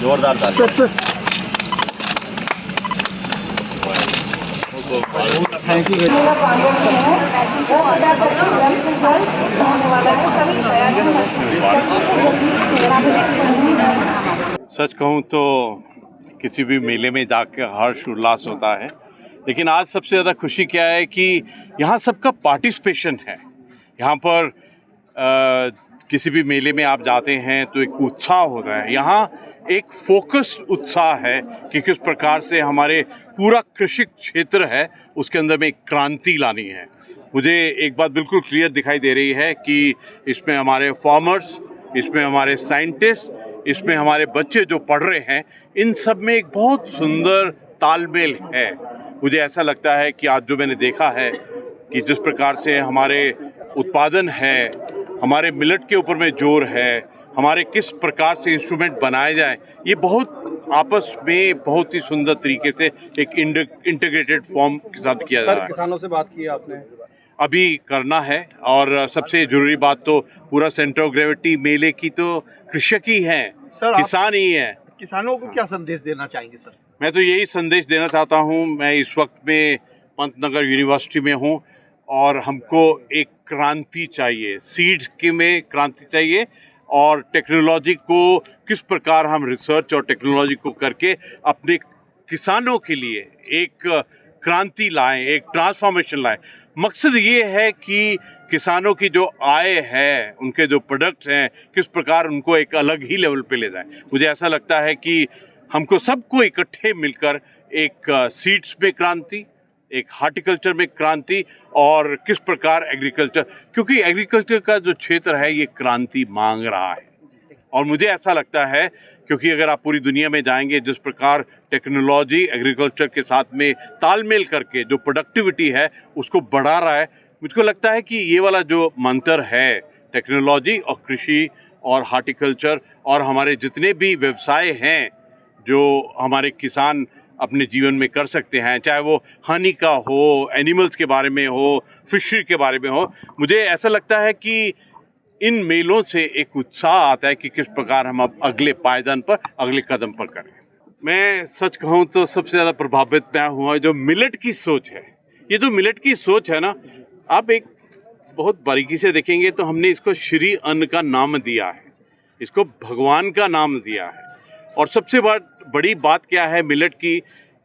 जोरदार thank you. सच कहूँ तो किसी भी मेले में जाकर हर्ष उल्लास होता है, लेकिन आज सबसे ज़्यादा खुशी क्या है कि यहाँ सबका पार्टिसिपेशन है। यहाँ पर किसी भी मेले में आप जाते हैं तो एक उत्साह होता है। यहाँ एक फोकस्ड उत्साह है कि किस प्रकार से हमारे पूरा कृषि क्षेत्र है उसके अंदर में एक क्रांति लानी है। मुझे एक बात बिल्कुल क्लियर दिखाई दे रही है कि इसमें हमारे फार्मर्स, इसमें हमारे साइंटिस्ट, इसमें हमारे बच्चे जो पढ़ रहे हैं, इन सब में एक बहुत सुंदर तालमेल है। मुझे ऐसा लगता है कि आज जो मैंने देखा है कि जिस प्रकार से हमारे उत्पादन है, हमारे मिलेट के ऊपर में जोर है, हमारे किस प्रकार से इंस्ट्रूमेंट बनाए जाएं, ये बहुत आपस में बहुत ही सुंदर तरीके से एक इंटीग्रेटेड फॉर्म के साथ किया जा रहा है। किसानों से बात की आपने? अभी करना है, और सबसे जरूरी बात तो पूरा सेंटर ऑफ ग्रेविटी मेले की तो कृषक ही है, किसान ही है। किसानों को क्या संदेश देना चाहेंगे सर? मैं तो यही संदेश देना चाहता हूँ। मैं इस वक्त में पंतनगर यूनिवर्सिटी में हूँ और हमको एक क्रांति चाहिए, सीड्स के में क्रांति चाहिए, और टेक्नोलॉजी को किस प्रकार हम रिसर्च और टेक्नोलॉजी को करके अपने किसानों के लिए एक क्रांति लाएं, एक ट्रांसफॉर्मेशन लाएं। मकसद ये है कि किसानों की जो आय है, उनके जो प्रोडक्ट्स हैं, किस प्रकार उनको एक अलग ही लेवल पे ले जाएं। मुझे ऐसा लगता है कि हमको सबको इकट्ठे मिलकर एक सीड्स में क्रांति, एक हार्टिकल्चर में क्रांति, और किस प्रकार एग्रीकल्चर, क्योंकि एग्रीकल्चर का जो क्षेत्र है ये क्रांति मांग रहा है। और मुझे ऐसा लगता है क्योंकि अगर आप पूरी दुनिया में जाएंगे, जिस प्रकार टेक्नोलॉजी एग्रीकल्चर के साथ में तालमेल करके जो प्रोडक्टिविटी है उसको बढ़ा रहा है, मुझको लगता है कि ये वाला जो मंत्र है टेक्नोलॉजी और कृषि और हार्टिकल्चर और हमारे जितने भी व्यवसाय हैं जो हमारे किसान अपने जीवन में कर सकते हैं, चाहे वो हनी का हो, एनिमल्स के बारे में हो, फिशरी के बारे में हो, मुझे ऐसा लगता है कि इन मेलों से एक उत्साह आता है कि किस प्रकार हम अब अगले पायदान पर, अगले कदम पर करें। मैं सच कहूँ तो सबसे ज़्यादा प्रभावित मैं हुआ जो मिलेट की सोच है। ये जो मिलेट की सोच है ना, आप एक बहुत बारीकी से देखेंगे तो हमने इसको श्री अन्न का नाम दिया है, इसको भगवान का नाम दिया है। और सबसे बड़ी बात क्या है मिलेट की,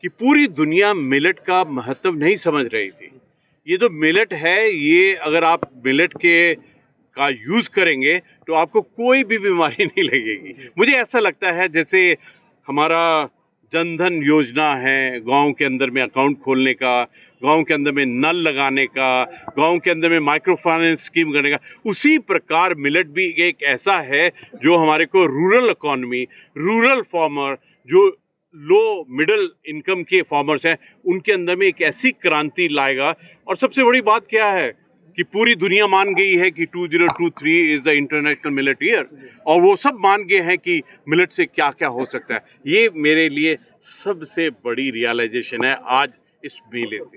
कि पूरी दुनिया मिलेट का महत्व नहीं समझ रही थी। ये जो मिलेट है, ये अगर आप मिलेट का यूज़ करेंगे तो आपको कोई भी बीमारी नहीं लगेगी। मुझे ऐसा लगता है जैसे हमारा जनधन योजना है, गांव के अंदर में अकाउंट खोलने का, गांव के अंदर में नल लगाने का, गांव के अंदर में माइक्रो फाइनेंस स्कीम करने का, उसी प्रकार मिलेट भी एक ऐसा है जो हमारे को रूरल इकोनॉमी, रूरल फार्मर, जो लो मिडिल इनकम के फार्मर्स हैं, उनके अंदर में एक ऐसी क्रांति लाएगा। और सबसे बड़ी बात क्या है कि पूरी दुनिया मान गई है कि 2023 is the international millet year, और वो सब मान गए हैं कि मिलेट से क्या क्या हो सकता है। ये मेरे लिए सबसे बड़ी रियलाइजेशन है आज इस मेले से।